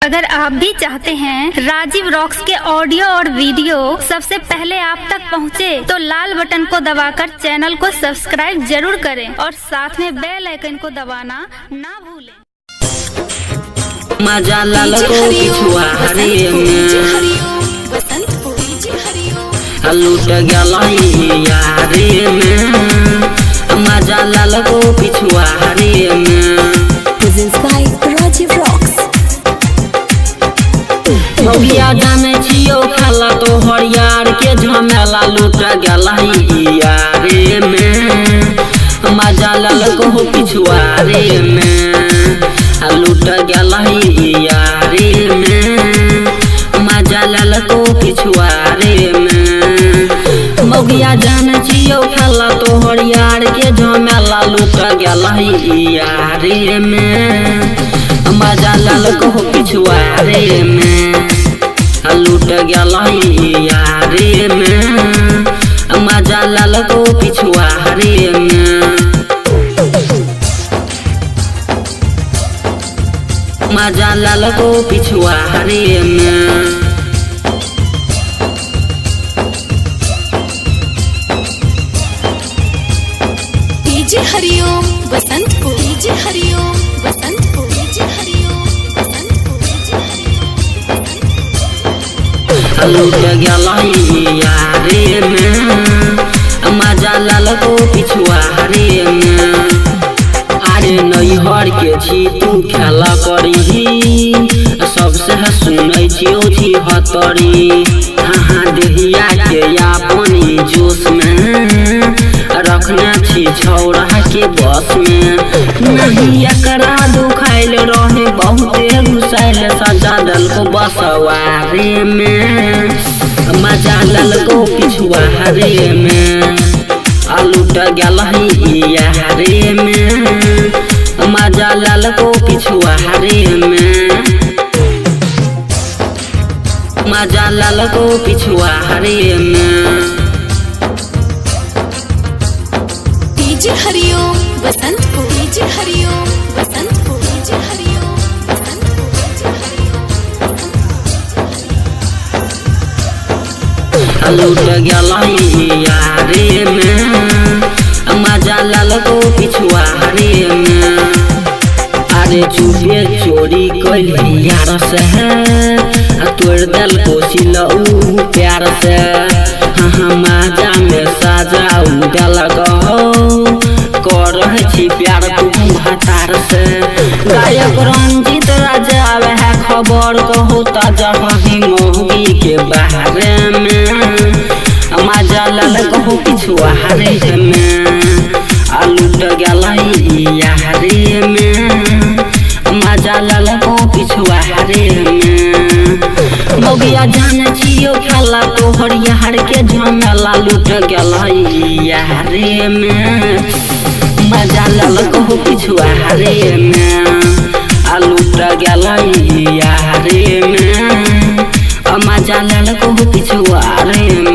अगर आप भी चाहते हैं राजीव रॉक्स के ऑडियो और वीडियो सबसे पहले आप तक पहुंचे, तो लाल बटन को दबाकर चैनल को सब्सक्राइब जरूर करें और साथ में बेल आइकन को दबाना ना भूलें। मजा लाल को पिछुआ हरे में लूट गया यारे में, मजा लाल को पिछुआ हरे में। राजीव रॉक्स मौगिया जाने छियो खाला तो हरियार के झमेला लूट गया यारे में, मजा लाल को पिछुआ रे में लूट गया यारे में, मजा लाल को पिछुआ रे में। मौगिया जान छियो खाला तो हरियार के झमेला लूट गया यारे में, मजा लाल को पिछुआ रे में लूट गया यारे में, मजा लाल को पिछुआ रे में। मजा लाल को पिछुआ रे में। डीजे हरिओम बसंत को, डीजे हरिओम बसंत को, डीजे हरिओम बसंत को, डीजे हरिओम लूट गया यारे में, मजा लाल को पिछुआ रे में। अरे नैहर के छी तू खेला करी, सबसे सुनै छियो छी हतरी। हाँ देहिया के अपनी जोश में रखने छी छौरा के बस में। नहीं एकरा दुखाइल रहे बहुते घुसाइल, सजा दल को बसवारे में, मजा लाल को पिछुआ रे में लूट गया यारे में, मजा लाल को पिछुआ रे में। मजा लाल को पिछुआ रे में। डीजे हरिओम बसंत को, डीजे हरिओम बसंत को, डीजे हरिओम बसंत को, डीजे हरिओम लूट गया यारे में, मजा लाल को पिछुआ रे में। अरे चुपे चोरी कैली यार से, तोड़ दल को सिलऊ प्यार से। हाँ मजा में साजा उदल कर छी प्यार तुम भतार से। गायक रंजीत राजा है खबर कहो ताजा मौगी के बारे में, मजा लाल को पिछुआ रे में लूट गया यारे में, मजा लाल को पिछुआ रे में। मौगिया जान छियो खेला तो हरियार के झमेला लूट गया यारे में, मजा लाल को पिछुआ रे में लूट गया यारे में, मजा लाल को पिछुआ रे में।